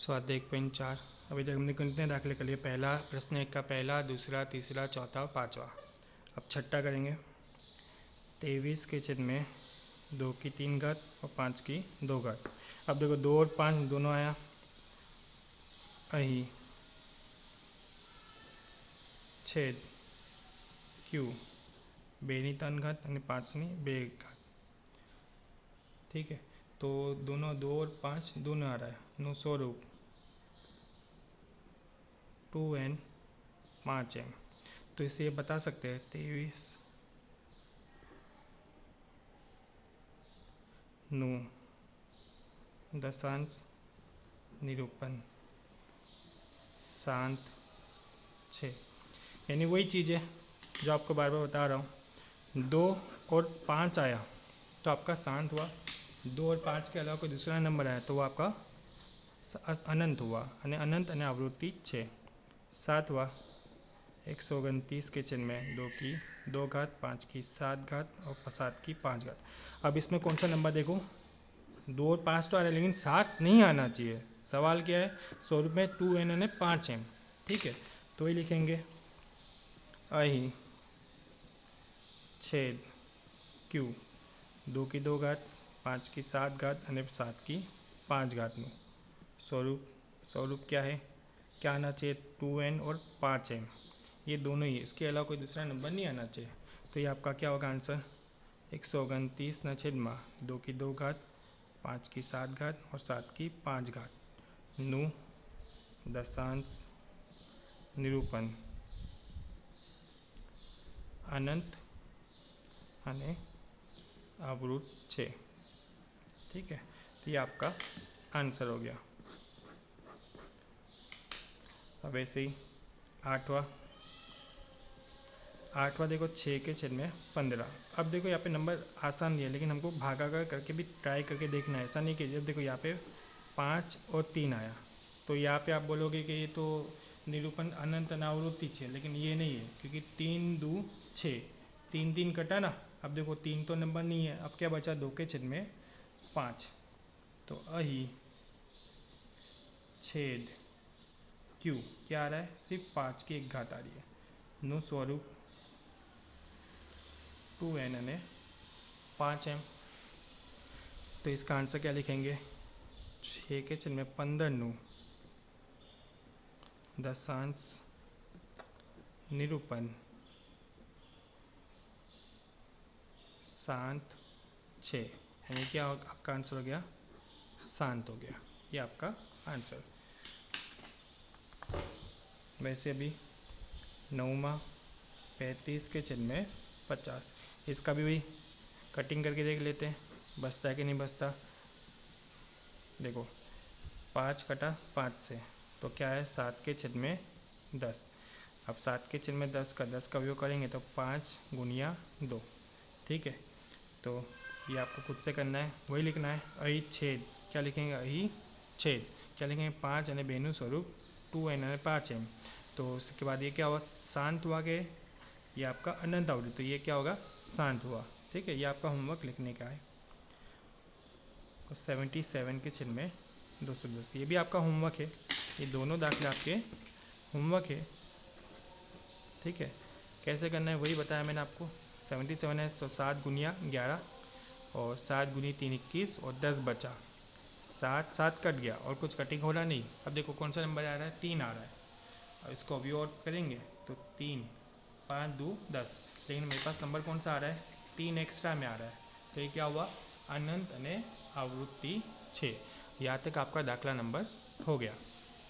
स्वाध्याय 1.4। अभी तक हमने कितने दाखिले कर लिए? पहला प्रश्न एक का पहला, दूसरा, तीसरा, चौथा और पाँचवा। अब छठा करेंगे। 23 के छेद में 2 की 3 घात और 5 की 2 घात। अब देखो 2 और 5 दोनों आया अही छेद क्यू 2 ની 3 घात અને 5 ની 2 घात। ठीक है, तो दोनों 2 और 5 दोनों आ रहा है। नो स्वरूप 2n 5m। तो इसे ये बता सकते हैं 23 नु दशांश निरूपण शांत 6, यानी वही चीज़ है जो आपको बार बार बता रहा हूँ। 2 और 5 आया तो आपका शांत हुआ। 2 और 5 के अलावा कोई दूसरा नंबर आया तो वो आपका अनंत हुआ, અને अनंत અને आवृत्ति 6। सातवा 129 के छेद में 2 की 2 घात, 5 की 7 घात और 7 की 5 घात। अब इसमें कौन सा नंबर देखो? 2 और 5 तो आ रहा है लेकिन 7 नहीं आना चाहिए। सवाल क्या है? स्वरूप में 2n અને 5m। ठीक है, तो ये लिखेंगे अही छेद क्यू 2 की 2 घात, 5 की 7 घात और 7 की 5 घात નું स्वरूप क्या है? क्या आना चाहिए? 2n और 5m, ये दोनों ही। इसके अलावा कोई दूसरा नंबर नहीं आना चाहिए। तो ये आपका क्या होगा आंसर? 129 ના છેદમાં 2 की 2 घात, 5 की 7 घात और 7 की 5 घात નું દશાંશ નિરૂપણ अनंत અને आवृत 6। ठीक है, तो ये आपका आंसर हो गया। अब ऐसे ही आठवां देखो 6 के छेद में 15। अब देखो यहाँ पे नंबर आसान नहीं है लेकिन हमको भागाकार करके भी ट्राई करके देखना है, ऐसा नहीं कि जब देखो यहाँ पे 5 और 3 आया तो यहाँ पे आप बोलोगे कि ये तो निरूपण अनंत अनावृत्ति 6, लेकिन ये नहीं है क्योंकि 3 2 6, 3 3 कटा ना। अब देखो 3 तो नंबर नहीं है। अब क्या बचा? 2 के छेद में 5। तो अही छेद क्यू क्या आ रहा है? सिर्फ 5 की 1 घात आ रही है। નું स्वरूप 2n અને 5m। तो इसका आंसर क्या लिखेंगे? 6 के छेद में 15 નું दशांश निरूपण शांत 6, यानी क्या आपका आंसर हो गया? शांत हो गया। ये आपका आंसर। वैसे अभी 9वां 35 के छेद में 50। इसका भी वही कटिंग करके देख लेते हैं बचता है कि नहीं बचता। देखो 5 कटा 5 से तो क्या है? 7 के छेद में 10। अब 7 के छेद में 10 का उपयोग करेंगे तो 5 गुणिया 2। ठीक है, तो ये आपको खुद से करना है, वही लिखना है। अही छेद क्या लिखेंगे? अही छेद क्या लिखेंगे? 5 અને 2 નું स्वरूप 2n અને 5m। तो उसके बाद ये क्या हुआ? शांत हुआ के ये आपका अनंत आवृत्ति, तो ये क्या होगा? शांत हुआ। ठीक है, ये आपका होमवर्क लिखने का है। 77 के छेद में 210, ये भी आपका होमवर्क है। ये दोनों दाखिले आपके होमवर्क है। ठीक है, कैसे करना है वही बताया मैंने आपको। 77 है तो 7 गुणिया 11 और 7 गुनी 3 21 और 10 बचा। 7 कट गया और कुछ कटिंग हो रहा नहीं। अब देखो कौन सा नंबर आ रहा है? 3 आ रहा है। अब इसको अभी और करेंगे तो 3 5 2 10, लेकिन मेरे पास नंबर कौन सा आ रहा है? 3 एक्स्ट्रा में आ रहा है। तो ये क्या हुआ? अनंत અને आवृत्ति 6। यहाँ तक आपका दाखला नंबर हो गया।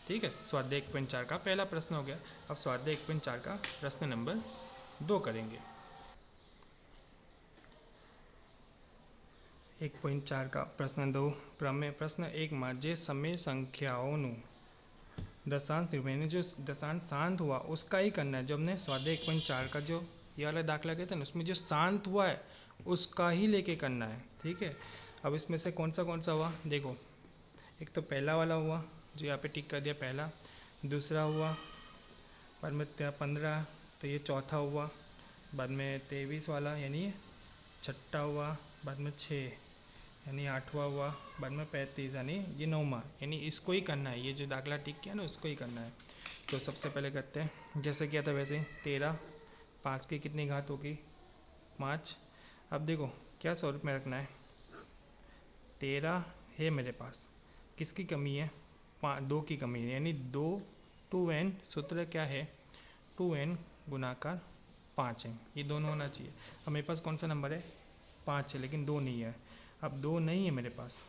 ठीक है, स्वाध्याय 1.4 का पहला प्रश्न हो गया। अब स्वाध्याय 1.4 का प्रश्न नंबर 2 करेंगे। 1.4 का प्रश्न 2 प्रमेय प्रश्न 1 में जे समय संख्याओं दशांश यानी जो दशांश शांत हुआ उसका ही करना है। जो हमने स्वाध्याय 1.4 का जो ये वाला दाखला कहते हैं ना, उसमें जो शांत हुआ है उसका ही लेके करना है। ठीक है, अब इसमें से कौन सा हुआ? देखो एक तो पहला वाला हुआ जो यहाँ पे टिक कर दिया पहला, दूसरा हुआ बाद में 15 तो ये चौथा हुआ, बाद में 23 वाला यानी छठा हुआ, बाद में 6 यानी 8वां हुआ, बाद में 35 यानी ये 9वां, यानी इसको ही करना है, ये जो दाखला टिक किया ना उसको ही करना है। तो सबसे पहले करते हैं जैसे किया था वैसे 13, 5 की कितनी घात होगी 5। अब देखो क्या स्वरूप में रखना है, 13 है मेरे पास, किसकी कमी है 2 की कमी है, यानी 2n, सूत्र क्या है 2n गुणाकार 5 है, ये दोनों होना चाहिए। अब मेरे पास कौन सा नंबर है 5 है, लेकिन 2 नहीं है। अब 2 नहीं है मेरे पास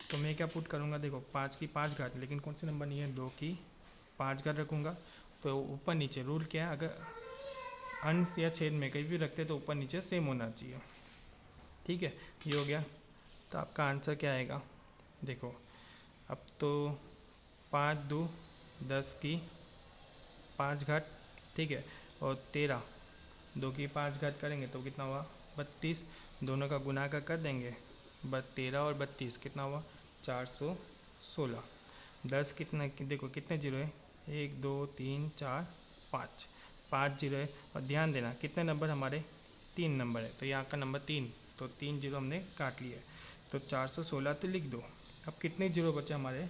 तो मैं क्या पुट करूँगा, देखो 5 की 5 घात, लेकिन कौन सा नंबर नहीं है 2 की 5 घात रखूँगा। तो ऊपर नीचे रूल क्या है, अगर अंश या छेद में कहीं भी रखते तो ऊपर नीचे सेम होना चाहिए। ठीक है, ये हो गया। तो आपका आंसर क्या आएगा, देखो अब तो 5 2 10 की 5 घात, ठीक है, और 13 2 की 5 घात करेंगे तो कितना हुआ 32, दोनों का गुणा कर देंगे, 13 और 32 कितना हुआ 416। 10 कितना, देखो कितने जीरो है 1 2 3 4 5, 5 जीरो है। और ध्यान देना कितने नंबर हमारे 3 नंबर है, तो यहाँ का नंबर 3, तो 3 जीरो हमने काट लिए, तो 416 तो लिख दो। अब कितने जीरो बचे हमारे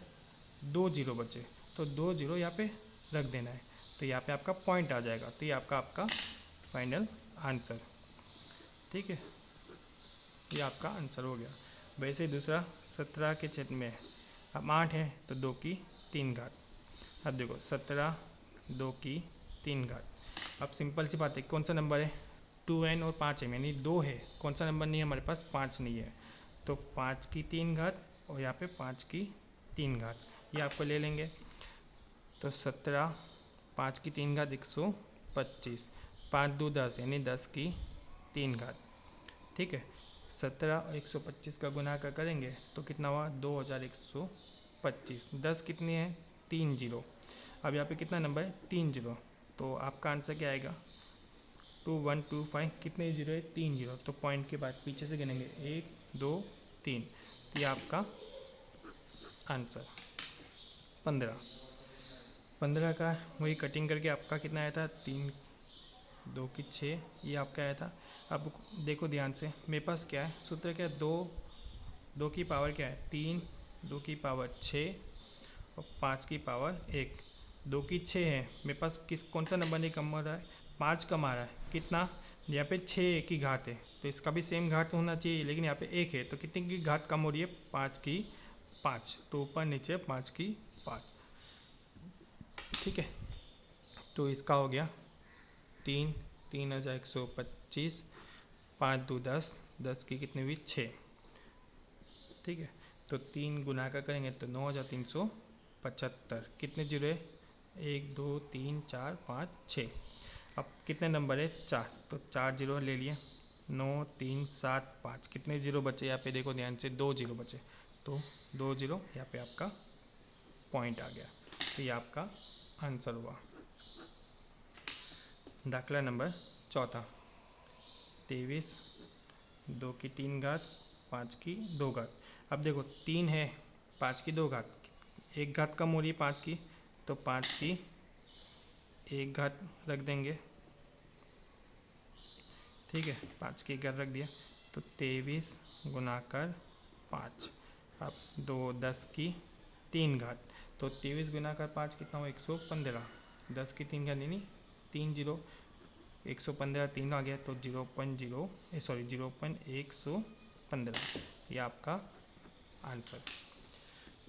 2 जीरो बचे, तो 2 जीरो यहाँ पे रख देना है, तो यहाँ पे आपका पॉइंट आ जाएगा। तो ये आपका फाइनल आंसर, ठीक है, ये आपका आंसर हो गया। वैसे दूसरा 17 के छेद में अब 8 है तो 2 की 3 घात। अब देखो 17 2 की 3 घात, अब सिंपल सी बात है कौन सा नंबर है 2n और 5 है, यानी 2 है, कौन सा नंबर नहीं है हमारे पास 5 नहीं है, तो 5 की 3 घात और यहाँ पे 5 की 3 घात, ये आपको ले लेंगे। तो 17 5 की 3 घात 125, 5 2 10 यानी 10 की 3 घात, ठीक है। 17 और 125 का गुणा करेंगे तो कितना हुआ 2125। 10 कितनी है 3 जीरो, अब यहाँ पे कितना नंबर है 3 जीरो, तो आपका आंसर क्या आएगा 2125। कितने जीरो है 3 जीरो, तो पॉइंट के बाद पीछे से गिनेंगे 1 2 3, तो ये आपका आंसर 15 का वही कटिंग करके आपका कितना आया था 3 2 की 6, ये आपका आया था। अब देखो ध्यान से मेरे पास क्या है सूत्र, क्या है 2 की पावर क्या है 3, 2 की पावर 6 और 5 की पावर 1, 2 की 6 है मेरे पास, कौन सा नंबर नहीं कम हो रहा है 5 कम आ रहा है, कितना यहाँ पे 6 की घात है, तो इसका भी सेम घात होना चाहिए, लेकिन यहाँ पे 1 है तो कितनी की घात कम हो रही है 5 की 5, तो ऊपर नीचे 5 की 5, ठीक है। तो इसका हो गया 3125, 5 2 10, 10 की कितनी हुई 6, ठीक है। तो 3 गुना करेंगे तो 9375, कितने जीरो है 1 2 3 4 5 6, अब कितने नंबर है 4, तो 4 जीरो ले लिए, 9 3 7 5, कितने जीरो बचे यहाँ पे देखो ध्यान से 2 जीरो बचे, तो 2 जीरो यहाँ पे आपका पॉइंट आ गया, तो ये आपका आंसर हुआ। दाखला नंबर 4, 23 2 की 3 घात 5 की 2 घात। अब देखो 3 है 5 की 2 घात, एक घात कम हो रही है 5 की, तो 5 की 1 घात रख देंगे, ठीक है, 5 की 1 घात रख दिया, तो 23 गुणाकर 5। अब 2 10 की 3 घात, तो 23 गुणाकर 5 कितना हो 115, 10 की 3 घात यानी 3 जीरो, 115 3 आ गया तो 0.115, ये आपका आंसर।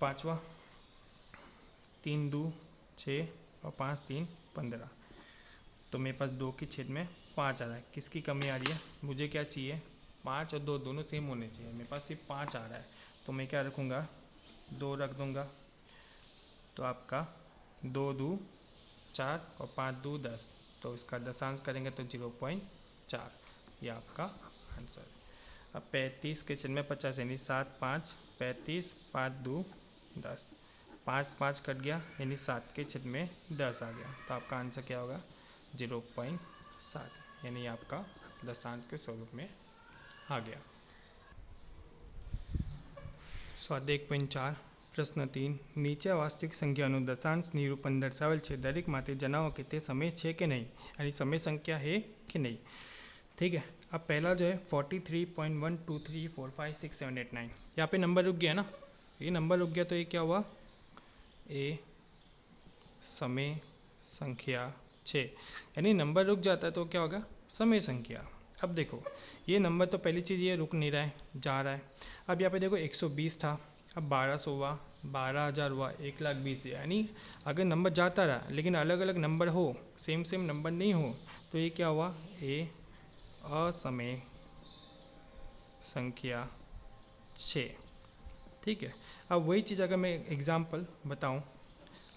पाँचवा 3 2 6 और 5 3 15, तो मेरे पास 2 की छेद में 5 आ रहा है, किसकी कमी आ रही है, मुझे क्या चाहिए 5 और 2 दोनों सेम होने चाहिए, मेरे पास सिर्फ 5 आ रहा है, तो मैं क्या रखूँगा 2 रख दूँगा, तो आपका 2 2 4 और 5 2 10, तो इसका दशांश करेंगे तो 0.4, ये आपका आंसर। अब 35 के छेद में 50 यानी 7 5 35, 5 2 10, 5 5 कट गया यानी 7 के छेद में 10 आ गया, तो आपका आंसर क्या होगा 0.7, यानी आपका दशांश के स्वरूप में आ गया। स्वाध्याय 1.4 પ્રશ્ન 3 નીચે વાસ્તવિક સંખ્યાનું દશાંશ નિરૂપણ દર્શાવેલ છે, દરેક માટે જણાવો કે તે સમય છે કે નહીં, અને સમય સંખ્યા है कि नहीं। ठीक है। अब पहला जो है 43.123456789, यहाँ पे नंबर रुक गया ना, ये नंबर रुक गया तो ये क्या हुआ, ए समय संख्या 6, यानी नंबर रुक जाता है तो क्या होगा, समय संख्या। अब देखो ये नंबर तो पहली चीज़ ये रुक नहीं रहा है, जा रहा है। अब यहाँ पे देखो 120 था, अब 1200 हुआ, 12,000 हुआ, 1,20,000, यानी अगर नंबर जाता रहा लेकिन अलग अलग नंबर हो, सेम नंबर नहीं हो, तो ये क्या हुआ, ए असमय संख्या 6। ठीक है। अब वही चीज़ अगर मैं एग्जांपल बताऊं,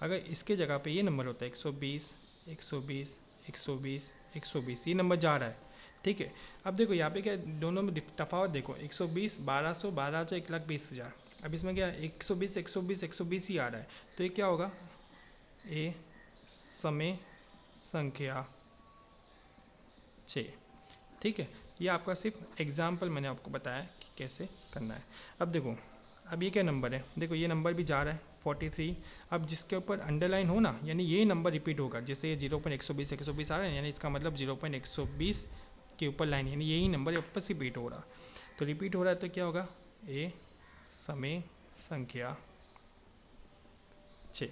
अगर इसके जगह पे ये नंबर होता है 120 120 120 120, ये नंबर जा रहा है। ठीक है। अब देखो यहाँ पे क्या दोनों में तफावत देखो, 120 1200 12,000 1,20,000, अब इसमें क्या 120 120 120 ही आ रहा है, तो ये क्या होगा, ए समय संख्या 6। ठीक है। ये आपका सिर्फ एग्जाम्पल मैंने आपको बताया कि कैसे करना है। अब देखो अब ये क्या नंबर है, देखो ये नंबर भी जा रहा है 43, अब जिसके ऊपर अंडरलाइन हो ना, यानी ये नंबर रिपीट होगा, जैसे ये 0.120 120 आ रहा है, यानी इसका मतलब 0.120 के ऊपर लाइन, यानी यही नंबर वापस रिपीट हो रहा, तो रिपीट हो रहा है तो क्या होगा, ए समय संख्या 6।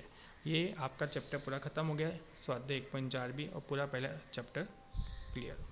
ये आपका चैप्टर पूरा खत्म हो गया है, स्वाध्याय 1.4 भी और पूरा पहला चैप्टर क्लियर।